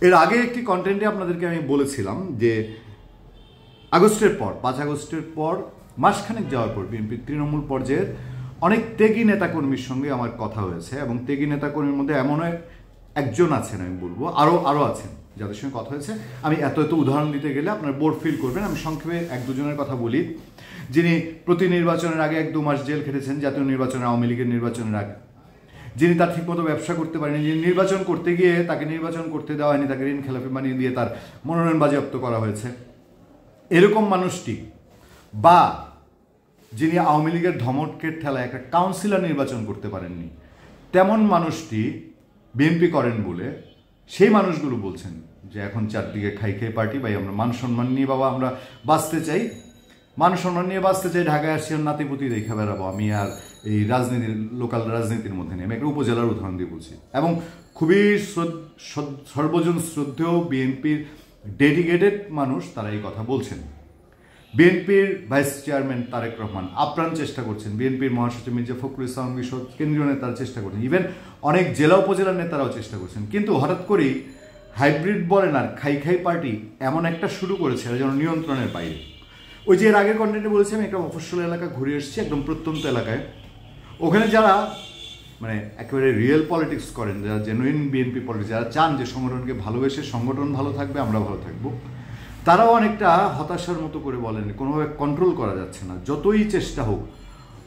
এর আগে একটি কন্টেন্টে আপনাদেরকে আমি বলেছিলাম যে আগস্টের পর 5 আগস্টের পর মাসখানেক যাওয়ার পর বিএনপির তৃণমূল পর্যায়ের অনেক ত্যাগী নেতাকর্মীর সঙ্গে আমার কথা হয়েছে এবং ত্যাগী নেতাকর্মীর মধ্যে এমন একজন আছেন, আমি বলবো আরও আছেন যাদের সঙ্গে কথা হয়েছে। আমি এত উদাহরণ দিতে গেলে আপনার বোর ফিল করবেন। আমি সংক্ষেপে 1-2 জনের কথা বলি, যিনি প্রতি নির্বাচনের আগে 1-2 মাস জেল খেটেছেন, জাতীয় নির্বাচনে আওয়ামী লীগের নির্বাচনের আগে, যিনি তার ঠিকমতো ব্যবসা করতে পারেনি, যিনি নির্বাচন করতে গিয়ে তাকে নির্বাচন করতে দেওয়া হয়নি, তাকে ঋণ খেলাপি বানিয়ে দিয়ে তার মনোনয়ন বাজেয়াপ্ত করা হয়েছে, এরকম মানুষটি, বা যিনি আওয়ামী লীগের ধমকের ঠেলায় একটা কাউন্সিলর নির্বাচন করতে পারেননি, তেমন মানুষটি বিএনপি করেন বলে সেই মানুষগুলো বলছেন যে এখন চারদিকে খাই পার্টি, ভাই আমরা মান সম্মান নিয়ে বাবা আমরা বাঁচতে চাই, মান সম্মান নিয়ে বাঁচতে চাই, ঢাকায় আসছি নাতিপুতি দেখে বেড়াবো আমি, আর এই রাজনীতির লোকাল রাজনীতির মধ্যে নেই। আমি একটা উপজেলার উদাহরণ দিয়ে বলছি। এবং খুবই সর্বজন শ্রদ্ধেয় বিএনপির ডেডিকেটেড মানুষ তারা এই কথা বলছেন। বিএনপির ভাইস চেয়ারম্যান তারেক রহমান আপ্রাণ চেষ্টা করছেন, বিএনপির মহাসচিব মির্জা ফখরুল ইসলাম বিষয় কেন্দ্রীয় নেতারা চেষ্টা করছেন, ইভেন অনেক জেলা উপজেলার নেতারাও চেষ্টা করছেন। কিন্তু হঠাৎ করেই হাইব্রিড বলেন আর খাই পার্টি এমন একটা শুরু করেছে যেন নিয়ন্ত্রণের বাইরে। ওই যে এর আগের কন্টেন্টে বলেছি আমি একটা মফস্বল এলাকা ঘুরে এসেছি, একদম প্রত্যন্ত এলাকায়। ওখানে যারা মানে একেবারে রিয়েল পলিটিক্স করেন, যারা জেনুইন বিএনপি পলিটিক্স, যারা চান যে সংগঠনকে ভালোবেসে সংগঠন ভালো থাকবে আমরা ভালো থাকবো, তারাও অনেকটা হতাশার মতো করে বলেন কোনোভাবে কন্ট্রোল করা যাচ্ছে না, যতই চেষ্টা হোক।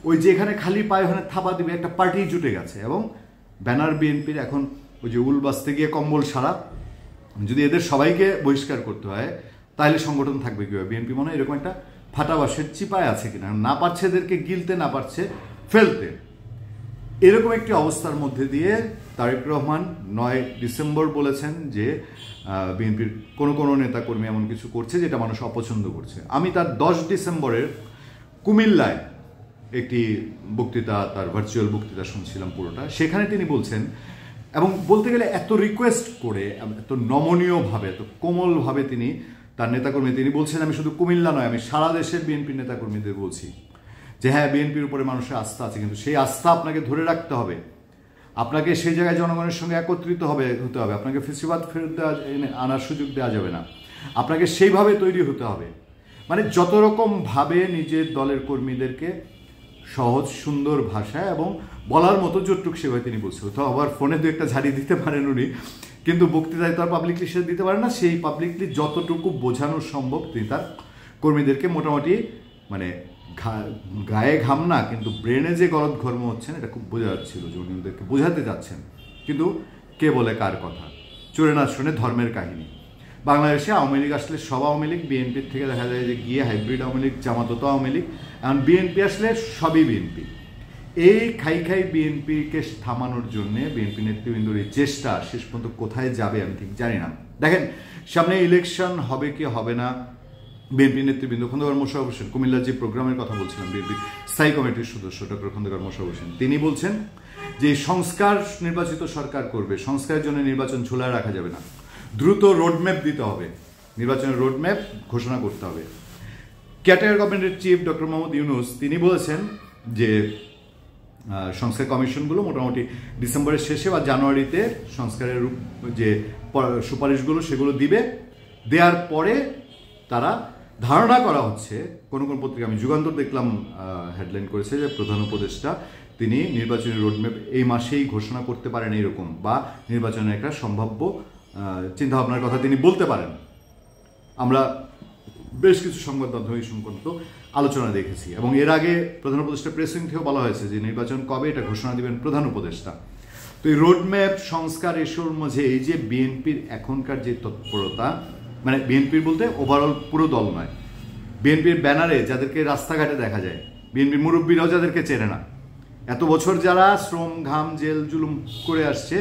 ওই যে এখানে খালি পায়ে ওখানে থাপা দিবে একটা পার্টি জুটে গেছে। এবং ব্যানার বিএনপির এখন ওই যে উল বাঁচতে গিয়ে কম্বল সারা, যদি এদের সবাইকে বহিষ্কার করতে হয় তাহলে সংগঠন থাকবে কীভাবে? বিএনপি মনে হয় এরকম একটা ফাটাবাসের চিপায় আছে কিনা, না পারছে এদেরকে গিলতে, না পারছে ফেলতে। এরকম একটি অবস্থার মধ্যে দিয়ে তারেক রহমান 9 ডিসেম্বর বলেছেন যে বিএনপির কোনো নেতাকর্মী এমন কিছু করছে যেটা মানুষ অপছন্দ করছে। আমি তার 10 ডিসেম্বরের কুমিল্লায় একটি বক্তৃতা, তার ভার্চুয়াল বক্তৃতা শুনছিলাম পুরোটা। সেখানে তিনি বলছেন, এবং বলতে গেলে এত রিকোয়েস্ট করে, এত নমনীয়ভাবে, এত কোমলভাবে তিনি তার নেতাকর্মী, তিনি বলছেন আমি শুধু কুমিল্লা নয়, আমি সারা দেশের বিএনপির নেতাকর্মীদের বলছি যে হ্যাঁ, বিএনপির উপরে মানুষের আস্থা আছে, কিন্তু সেই আস্থা আপনাকে ধরে রাখতে হবে, আপনাকে সেই জায়গায় জনগণের সঙ্গে একত্রিত হতে হবে, আপনাকে ফেসিবাদ ফেরত আনার সুযোগ দেওয়া যাবে না, আপনাকে সেইভাবে তৈরি হতে হবে। মানে যত রকমভাবে নিজের দলের কর্মীদেরকে সহজ সুন্দর ভাষায় এবং বলার মতো যতটুক সেভাবে তিনি বলছেন। তো আবার ফোনে 2-1টা ঝাড়ি দিতে পারেন উনি, কিন্তু বক্তৃতায় তো আর পাবলিকলি সে দিতে পারেন না। সেই পাবলিকলি যতটুকু বোঝানো সম্ভব তিনি তার কর্মীদেরকে মোটামুটি মানে গায়ে ঘাম না, কিন্তু ব্রেনে যে গলদ ঘর্ম হচ্ছেন এটা খুব বোঝা যাচ্ছিল যে উনি ওদেরকে বোঝাতে যাচ্ছেন। কিন্তু কে বলে কার কথা? চোরে না শুনে ধর্মের কাহিনী। বাংলাদেশে আওয়ামী লীগ আসলে সব আওয়ামী লীগ, বিএনপির থেকে দেখা যায় যে গিয়ে হাইব্রিড আওয়ামী লীগ, জামাততো আওয়ামী লীগ, এখন বিএনপি আসলে সবই বিএনপি। এই খাই বিএনপিকে থামানোর জন্যে বিএনপি নেতৃবৃন্দর এই চেষ্টা শেষ পর্যন্ত কোথায় যাবে আমি ঠিক জানি না। দেখেন, সামনে ইলেকশন হবে কি হবে না, বিএনপি নেতৃবৃন্দ খন্দকার মোশাররফ হোসেন, কুমিল্লার যে প্রোগ্রামের কথা বলছিলাম, বিএনপি স্থায়ী কমিটির সদস্য ডক্টর খন্দকার মোশাররফ হোসেন, তিনি বলছেন যে সংস্কার নির্বাচিত সরকার করবে, সংস্কারের জন্য নির্বাচন ঝোলায় রাখা যাবে না, দ্রুত রোডম্যাপ দিতে হবে, নির্বাচনের রোডম্যাপ ঘোষণা করতে হবে। ক্যাটাগরি গভর্নমেন্টের চিফ ডক্টর মোহাম্মদ ইউনুস তিনি বলেছেন যে সংস্কার কমিশনগুলো মোটামুটি ডিসেম্বরের শেষে বা জানুয়ারিতে সংস্কারের যে সুপারিশগুলো সেগুলো দিবে, দেওয়ার পরে তারা ধারণা করা হচ্ছে, কোন পত্রিকা আমি যুগান্তর দেখলাম হেডলাইন করেছে যে প্রধান উপদেষ্টা তিনি নির্বাচনী রোডম্যাপ এই মাসেই ঘোষণা করতে পারেন এরকম, বা নির্বাচনের একটা সম্ভাব্য চিন্তাভাবনার কথা তিনি বলতে পারেন। আমরা বেশ কিছু সংবাদ মাধ্যমে এই সংক্রান্ত আলোচনা দেখেছি, এবং এর আগে প্রধান উপদেষ্টা প্রেসিং থেকেও বলা হয়েছে যে নির্বাচন কবে এটা ঘোষণা দিবেন প্রধান উপদেষ্টা। তো এই রোডম্যাপ সংস্কার এসবের মাঝে এই যে বিএনপির এখনকার যে তৎপরতা, মানে বিএনপির বলতে ওভারঅল পুরো দল নয়, বিএনপির ব্যানারে যাদেরকে রাস্তাঘাটে দেখা যায়, বিএনপির মুরব্বীরাও যাদেরকে চেনে না, এত বছর যারা শ্রম ঘাম জেল জুলুম করে আসছে,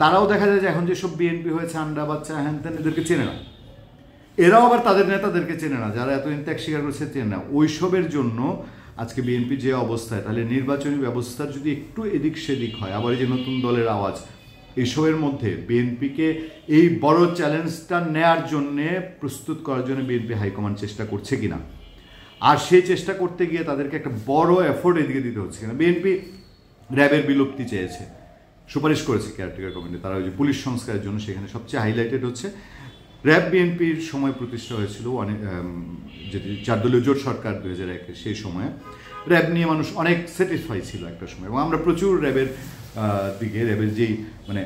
তারাও দেখা যায় যে এখন যেসব বিএনপি হয়েছে আন্ডা বাচ্চা হ্যান ত্যান, এদেরকে চেনে না। এরাও আবার তাদের নেতাদেরকে চেনে না, যারা এতদিন ত্যাগ স্বীকার করেছে চেনে না। ওইসবের জন্য আজকে বিএনপি যে অবস্থায়, তাহলে নির্বাচনী ব্যবস্থার যদি একটু এদিক সেদিক হয়, আবার এই যে নতুন দলের আওয়াজ, এসবের মধ্যে বিএনপিকে এই বড় চ্যালেঞ্জটা নেয়ার জন্যে প্রস্তুত করার জন্য বিএনপি হাইকমান্ড চেষ্টা করছে কিনা, আর সেই চেষ্টা করতে গিয়ে তাদেরকে একটা বড় এফোর্ট এদিকে দিতে হচ্ছে কিনা। বিএনপি র্যাবের বিলুপ্তি চেয়েছে, সুপারিশ করেছে কেয়ারটেকার কমিটি, তারা ওই যে পুলিশ সংস্কারের জন্য, সেখানে সবচেয়ে হাইলাইটেড হচ্ছে র্যাব বিএনপির সময় প্রতিষ্ঠা হয়েছিল অনেক, যেটি 4 দলীয় জোট সরকার 2001 সেই সময়ে র্যাব নিয়ে মানুষ অনেক স্যাটিসফাই ছিল একটা সময়, এবং আমরা প্রচুর র্যাবের দিকে, র্যাবের যেই মানে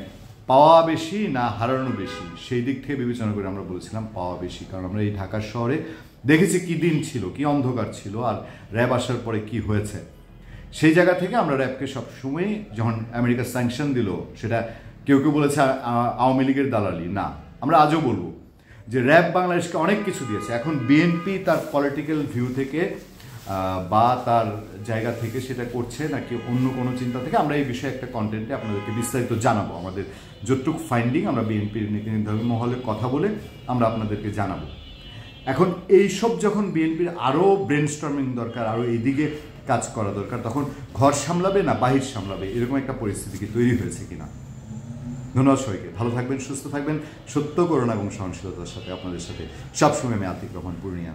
পাওয়া বেশি না হারানো বেশি সেই দিক থেকে বিবেচনা করে আমরা বলেছিলাম পাওয়া বেশি, কারণ আমরা এই ঢাকার শহরে দেখেছি কি দিন ছিল, কি অন্ধকার ছিল, আর র্যাব আসার পরে কি হয়েছে। সেই জায়গা থেকে আমরা র্যাবকে সবসময়, যখন আমেরিকা স্যাংশন দিল, সেটা কেউ কেউ বলেছে আওয়ামী লীগের দালালি, না, আমরা আজও বলবো যে র্যাব বাংলাদেশকে অনেক কিছু দিয়েছে। এখন বিএনপি তার পলিটিক্যাল ভিউ থেকে বা তার জায়গা থেকে সেটা করছে নাকি অন্য কোনো চিন্তা থেকে, আমরা এই বিষয়ে একটা কন্টেন্টে আপনাদেরকে বিস্তারিত জানাবো। আমাদের যতটুকু ফাইন্ডিং আমরা বিএনপির নীতি নির্ধারক মহলে কথা বলে আমরা আপনাদেরকে জানাবো। এখন এইসব যখন বিএনপির আরও ব্রেনস্টর্মিং দরকার, আরও এইদিকে কাজ করা দরকার, তখন ঘর সামলাবে না বাহির সামলাবে, এরকম একটা পরিস্থিতি কি তৈরি হয়েছে কিনা। ধন্যবাদ সবাইকে, ভালো থাকবেন, সুস্থ থাকবেন, সত্য, করুণা এবং সহনশীলতার সাথে আপনাদের সাথে সবসময় আমি আতিক রহমান পূর্ণিয়া।